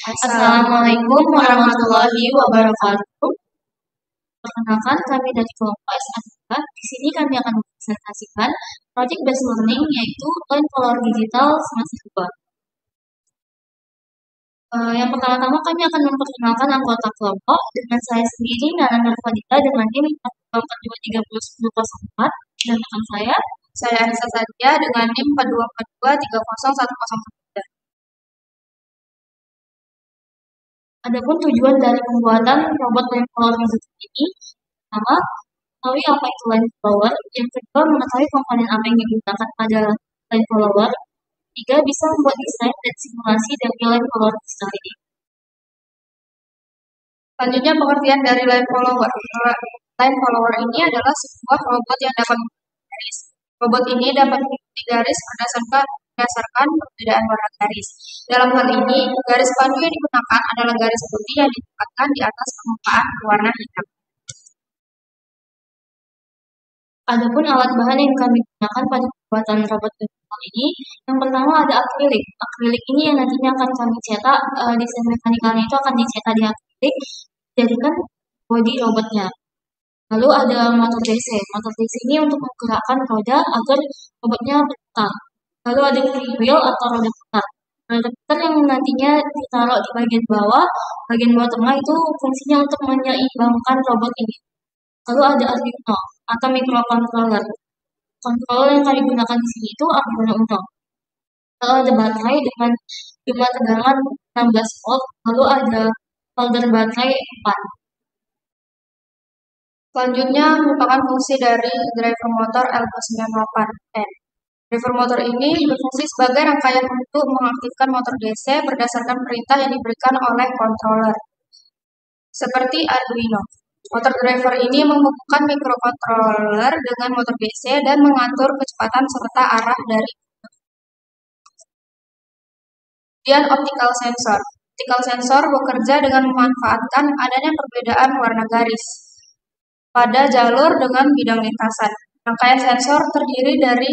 Assalamualaikum warahmatullahi wabarakatuh. Perkenalkan, kami dari kelompok S2. Di sini kami akan mempresentasikan project based learning, yaitu Learn Color Digital semester 2. Yang pertama-tama kami akan memperkenalkan anggota kelompok dengan saya sendiri, Nana Nurfadita, dengan NIM 42301004, dan rekan saya Anissa Sadia dengan NIM 4242301103. Adapun tujuan dari pembuatan robot line follower ini, pertama, mengetahui apa itu line follower, yang kedua, mengetahui komponen apa yang digunakan pada line follower, tiga, bisa membuat desain dan simulasi dari line follower ini. Selanjutnya, pengertian dari line follower. Line follower ini adalah sebuah robot yang dapat mengikuti garis. Robot ini dapat mengikuti garis berdasarkan perbedaan warna garis. Dalam hal ini, garis pandu yang digunakan adalah garis putih yang ditempatkan di atas permukaan berwarna hitam. Adapun alat bahan yang kami gunakan pada pembuatan robot ini, yang pertama ada akrilik. Akrilik ini yang nantinya akan kami cetak, desain mekanikalnya itu akan dicetak di akrilik, jadikan bodi robotnya. Lalu ada motor DC. Motor DC ini untuk menggerakkan roda agar robotnya berputar. Lalu ada freewheel atau roda putar. Roda putar yang nantinya ditaruh di bagian bawah tengah itu fungsinya untuk menyeimbangkan robot ini. Lalu ada Arduino atau microcontroller. Controller yang kami gunakan di sini itu Arduino Uno. Lalu ada baterai dengan jumlah tegangan 16 volt. Lalu ada holder baterai 4. Selanjutnya merupakan fungsi dari driver motor L298N. Driver motor ini berfungsi sebagai rangkaian untuk mengaktifkan motor DC berdasarkan perintah yang diberikan oleh controller, seperti Arduino. Motor driver ini menghubungkan microcontroller dengan motor DC dan mengatur kecepatan serta arah dari. Kemudian optical sensor. Optical sensor bekerja dengan memanfaatkan adanya perbedaan warna garis pada jalur dengan bidang lintasan. Rangkaian sensor terdiri dari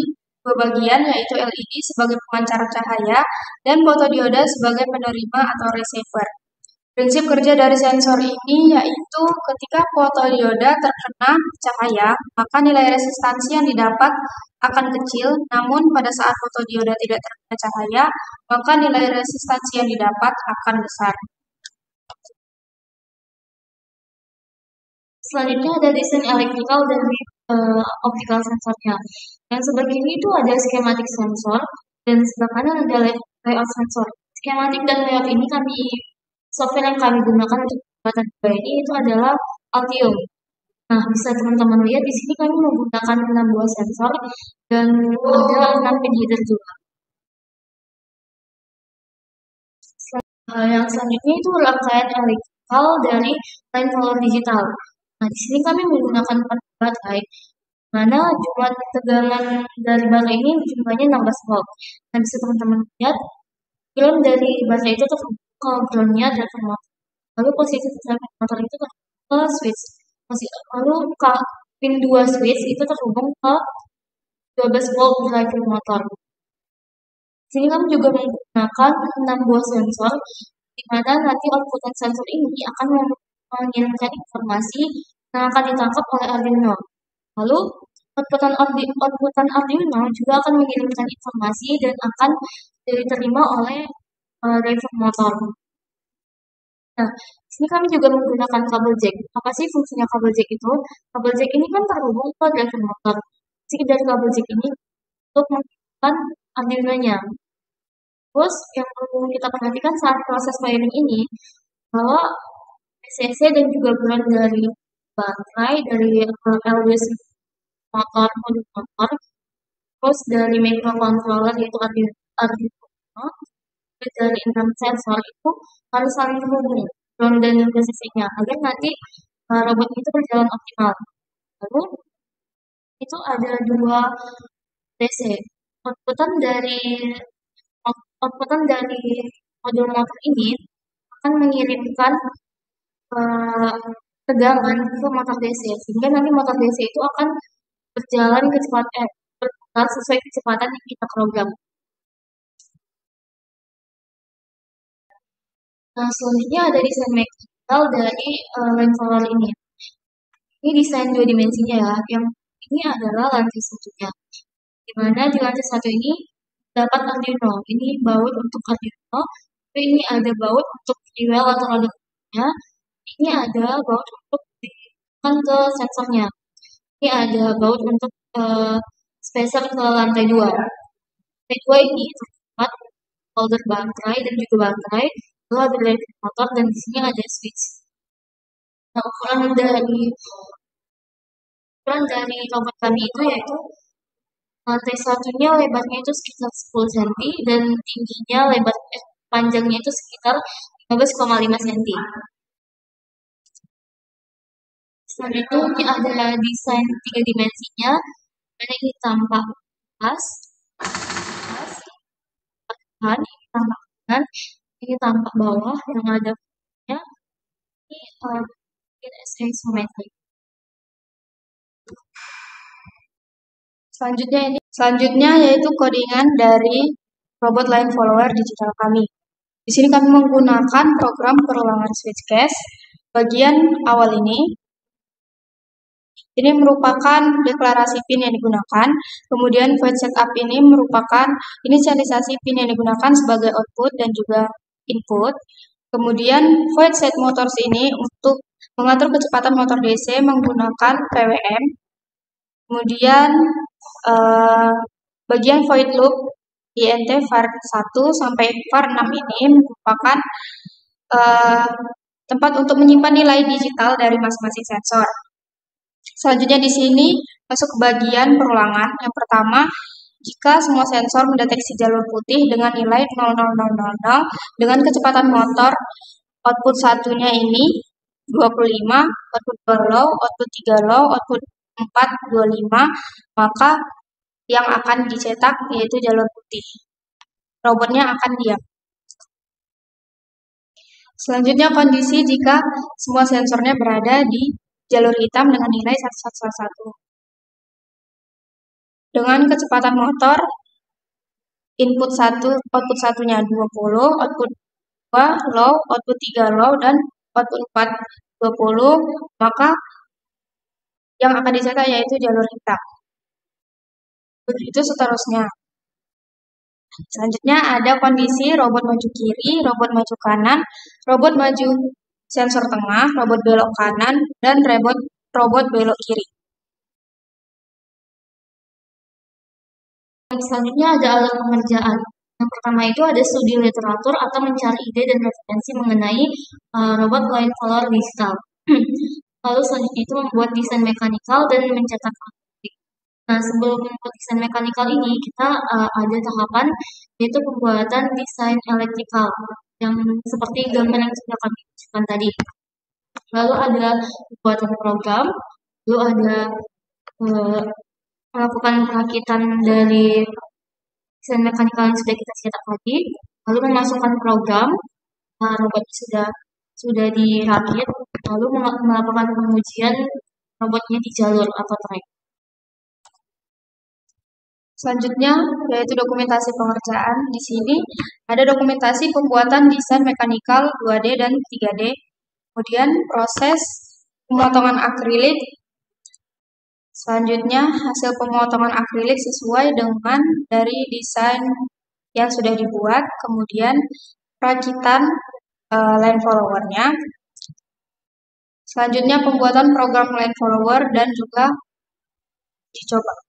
dua bagian, yaitu LED sebagai pemancar cahaya dan fotodioda sebagai penerima atau receiver. Prinsip kerja dari sensor ini yaitu ketika fotodioda terkena cahaya, maka nilai resistansi yang didapat akan kecil, namun pada saat fotodioda tidak terkena cahaya, maka nilai resistansi yang didapat akan besar. Selanjutnya ada desain elektrikal dari optical sensornya. Yang sebelah kiri itu ada schematic sensor, dan sebelah kanan ada layout sensor. Schematic dan layout ini software yang kami gunakan untuk pembuatan ini itu adalah Altium. Nah, bisa teman-teman lihat di sini kami menggunakan 6 buah sensor dan ada 6 pin header juga. Yang selanjutnya itu rangkaian elektrikal dari line follower digital. Nah, di sini kami menggunakan baterai, mana jumlah tegangan dari baterai ini jumlahnya 16 volt. Nah, bisa teman-teman lihat, ground dari baterai itu terhubung ke groundnya driver motor. Lalu posisi driver motor itu terhubung ke switch. Lalu pin 2 switch itu terhubung ke 12 volt driver motor. Di sini kami juga menggunakan 6 buah sensor, di mana nanti output sensor ini akan mengirimkan informasi yang akan ditangkap oleh Arduino. Lalu, outputan Arduino juga akan mengirimkan informasi dan akan diterima oleh driver motor. Nah, di sini kami juga menggunakan kabel jack. Apa sih fungsinya kabel jack itu? Kabel jack ini kan terhubung ke driver motor. Jadi dari kabel jack ini untuk menggunakan Arduino-nya. Terus yang perlu kita perhatikan saat proses wiring ini, bahwa PCC dan juga ground dari baterai, dari LWC motor, modul motor, terus dari microcontroller yaitu Arduino, dari 6 sensor itu harus saling terhubung, ground dan PCC-nya, agar nanti robot itu berjalan optimal. Lalu itu ada 2 DC. Outputan dari modul motor ini akan mengirimkan tegangan ke motor DC, sehingga nanti motor DC itu akan berjalan berputar sesuai kecepatan yang kita program. Nah, selanjutnya ada desain mekanikal dari line follower ini. Ini desain dua dimensinya ya. Yang ini adalah lantai satunya. Di mana di lantai satu ini dapat Arduino. Ini baut untuk Arduino. Tapi ini ada baut untuk rewel atau roda. Ini ada baut untuk ditekan ke sensornya. Ini ada baut untuk spacer ke lantai 2. Lantai 2 ini terdapat holder baterai dan juga baterai. Lalu ada electric motor dan di sini ada switch. Nah, ukuran dari robot kami itu yaitu lantai satunya lebarnya itu sekitar 10 cm dan tingginya panjangnya itu sekitar 15,5 cm. Selain itu ini ada desain 3 dimensinya, mana ini tampak atas, kanan, ini tampak kanan, ini tampak bawah yang ada nya ini isometrik. Selanjutnya yaitu codingan dari robot line follower digital kami. Di sini kami menggunakan program perulangan switch case. Bagian awal ini merupakan deklarasi pin yang digunakan. Kemudian void setup ini merupakan inisialisasi pin yang digunakan sebagai output dan juga input. Kemudian void set motors ini untuk mengatur kecepatan motor DC menggunakan PWM. Kemudian bagian void loop INT var 1 sampai var 6 ini merupakan tempat untuk menyimpan nilai digital dari masing-masing sensor. Selanjutnya di sini masuk ke bagian perulangan. Yang pertama, jika semua sensor mendeteksi jalur putih dengan nilai 0,0000 dengan kecepatan motor output satunya ini 25, output 2 low, output 3 low, output 4 25, maka yang akan dicetak yaitu jalur putih. Robotnya akan diam. Selanjutnya kondisi jika semua sensornya berada di jalur hitam dengan nilai 1111. Dengan kecepatan motor input 1, output satunya 20, output 2 low, output 3 low, dan output 4 20, maka yang akan dicetak yaitu jalur hitam. Begitu seterusnya. Selanjutnya ada kondisi robot maju kiri, robot maju kanan, robot maju sensor tengah, robot belok kanan, dan robot belok kiri. Selanjutnya ada alat pengerjaan. Yang pertama itu ada studi literatur atau mencari ide dan referensi mengenai robot line follower digital. Lalu selanjutnya itu membuat desain mekanikal dan mencetak grafik. Nah, sebelum membuat desain mekanikal ini, kita ada tahapan yaitu pembuatan desain elektrikal yang seperti gambar yang sudah kami tunjukkan tadi. Lalu ada pembuatan program, lalu ada melakukan perakitan dari desain mekanikal yang sudah kita cetak tadi, lalu memasukkan program, robot sudah dirakit, lalu melakukan pengujian robotnya di jalur atau track. Selanjutnya yaitu dokumentasi pengerjaan. Di sini ada dokumentasi pembuatan desain mekanikal 2D dan 3D. Kemudian proses pemotongan akrilik. Selanjutnya hasil pemotongan akrilik sesuai dengan dari desain yang sudah dibuat. Kemudian perakitan line followernya. Selanjutnya pembuatan program line follower dan juga dicoba.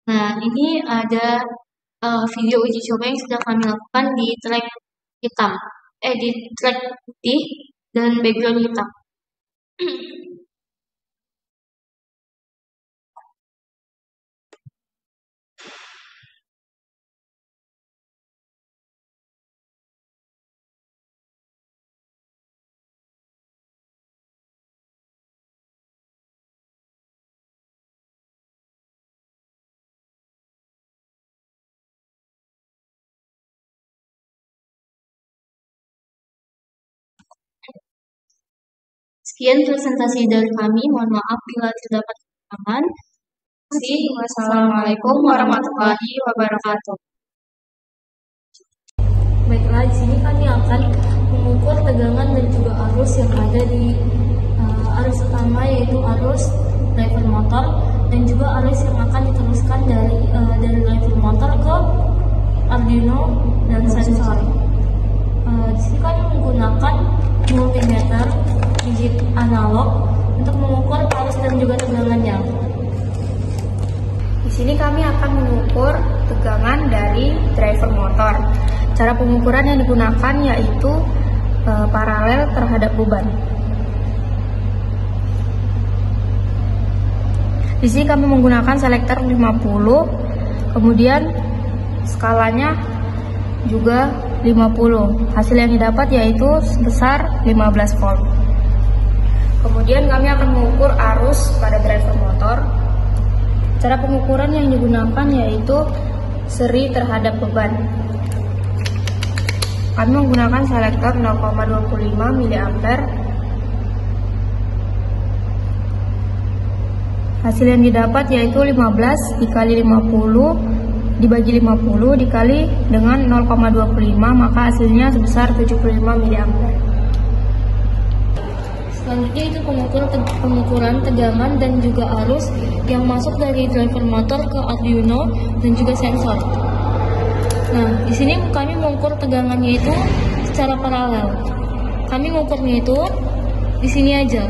Nah, ini ada video uji coba yang sudah kami lakukan di track hitam, di track putih dan background hitam. Sekian presentasi dari kami. Mohon maaf bila terdapat kekurangan. Wassalamualaikum warahmatullahi wabarakatuh. Baiklah, di sini kami akan mengukur tegangan dan juga arus yang ada di arus utama, yaitu arus driver motor dan juga arus yang akan diteruskan dari driver motor ke Arduino dan sensor. Di sini kami menggunakan multimeter digit analog untuk mengukur arus dan juga tegangannya. Di sini kami akan mengukur tegangan dari driver motor. Cara pengukuran yang digunakan yaitu paralel terhadap beban. Di sini kami menggunakan selektor 50, kemudian skalanya juga 50. Hasil yang didapat yaitu sebesar 15 volt. Kemudian kami akan mengukur arus pada driver motor. Cara pengukuran yang digunakan yaitu seri terhadap beban. Kami menggunakan selektor 0,25 mA. Hasil yang didapat yaitu 15 dikali 50 dibagi 50 dikali dengan 0,25, maka hasilnya sebesar 75 mA. Selanjutnya itu pengukuran tegangan dan juga arus yang masuk dari driver motor ke Arduino dan juga sensor. Nah, di sini kami mengukur tegangannya itu secara paralel. Kami mengukurnya itu di sini aja.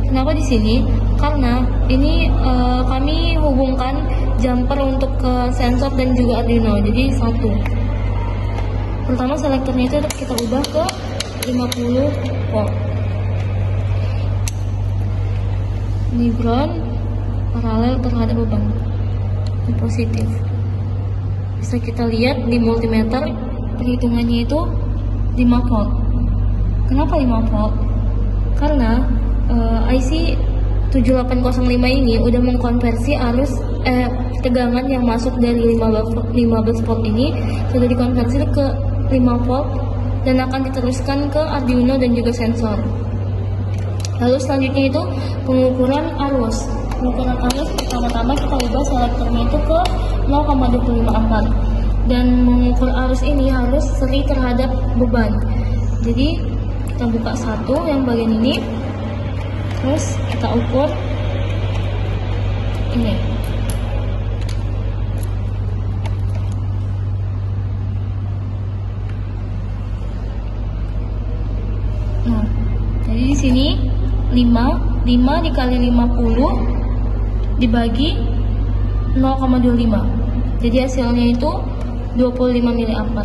Kenapa di sini? Karena ini kami hubungkan jumper untuk ke sensor dan juga Arduino, jadi satu. Pertama selektornya itu kita ubah ke 50 volt. Ini ground, paralel terhadap beban. Ini positif. Bisa kita lihat di multimeter perhitungannya itu 5 volt. Kenapa 5 volt? Karena IC 7805 ini udah mengkonversi arus tegangan yang masuk dari 15 volt ini sudah dikonversi ke 5 volt dan akan diteruskan ke Arduino dan juga sensor. Lalu selanjutnya itu pengukuran arus. Pengukuran arus pertama-tama kita ubah selektornya itu ke 0,25 ampere. Dan mengukur arus ini harus seri terhadap beban. Jadi kita buka satu yang bagian ini, terus kita ukur ini. Nah, jadi di sini 5 dikali 50 dibagi 0,25. Jadi hasilnya itu 25 mA.